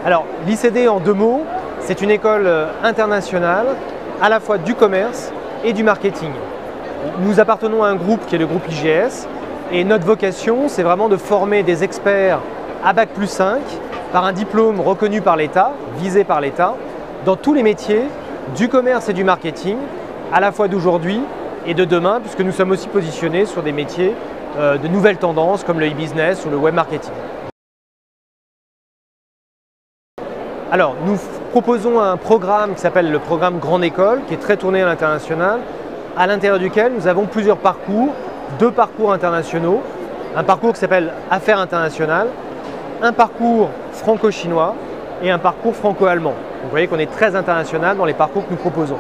Alors, l'ICD en 2 mots, c'est une école internationale à la fois du commerce et du marketing. Nous appartenons à un groupe qui est le groupe IGS et notre vocation, c'est vraiment de former des experts à Bac+5 par un diplôme reconnu par l'État, visé par l'État, dans tous les métiers du commerce et du marketing, à la fois d'aujourd'hui et de demain, puisque nous sommes aussi positionnés sur des métiers de nouvelles tendances comme le e-business ou le web marketing. Alors, nous proposons un programme qui s'appelle le programme Grande École, qui est très tourné à l'international, à l'intérieur duquel nous avons plusieurs parcours, 2 parcours internationaux, un parcours qui s'appelle Affaires internationales, un parcours franco-chinois et un parcours franco-allemand. Vous voyez qu'on est très international dans les parcours que nous proposons.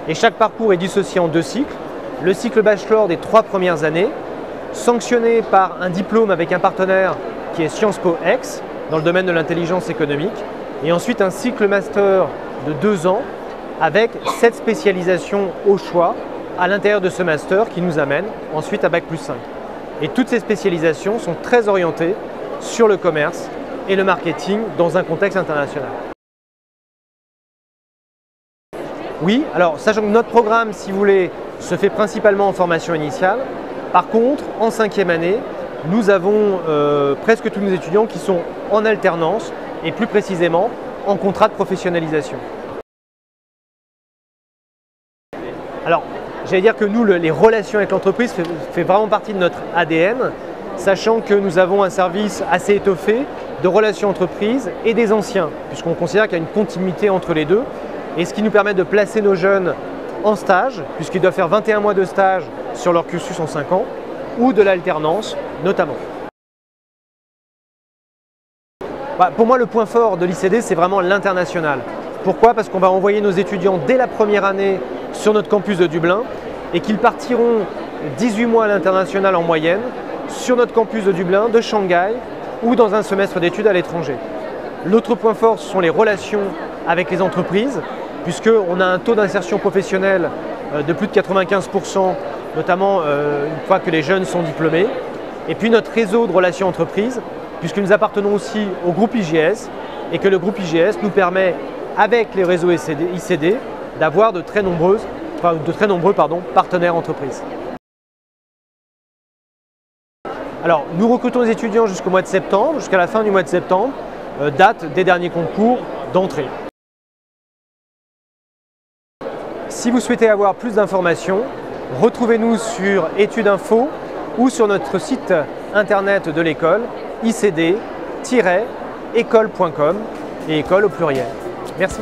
Et chaque parcours est dissocié en 2 cycles. Le cycle bachelor des 3 premières années, sanctionné par un diplôme avec un partenaire qui est Sciences Po Aix, dans le domaine de l'intelligence économique, et ensuite un cycle master de 2 ans avec 7 spécialisations au choix à l'intérieur de ce master qui nous amène ensuite à Bac+5. Et toutes ces spécialisations sont très orientées sur le commerce et le marketing dans un contexte international. Oui, alors sachant que notre programme, si vous voulez, se fait principalement en formation initiale. Par contre, en 5e année, nous avons presque tous nos étudiants qui sont en alternance et plus précisément en contrat de professionnalisation. Alors, j'allais dire que nous, les relations avec l'entreprise fait vraiment partie de notre ADN, sachant que nous avons un service assez étoffé de relations entreprises et des anciens, puisqu'on considère qu'il y a une continuité entre les deux, et ce qui nous permet de placer nos jeunes en stage, puisqu'ils doivent faire 21 mois de stage sur leur cursus en 5 ans, ou de l'alternance notamment. Pour moi, le point fort de l'ICD, c'est vraiment l'international. Pourquoi? Parce qu'on va envoyer nos étudiants dès la première année sur notre campus de Dublin et qu'ils partiront 18 mois à l'international en moyenne sur notre campus de Dublin, de Shanghai ou dans un semestre d'études à l'étranger. L'autre point fort, ce sont les relations avec les entreprises, puisqu'on a un taux d'insertion professionnelle de plus de 95%, notamment une fois que les jeunes sont diplômés. Et puis notre réseau de relations entreprises, puisque nous appartenons aussi au groupe IGS et que le groupe IGS nous permet, avec les réseaux ICD, d'avoir de très nombreux partenaires entreprises. Alors, nous recrutons les étudiants jusqu'au mois de septembre, jusqu'à la fin du mois de septembre, date des derniers concours d'entrée. Si vous souhaitez avoir plus d'informations, retrouvez-nous sur Études Info ou sur notre site internet de l'école, icd-école.com, et école au pluriel. Merci.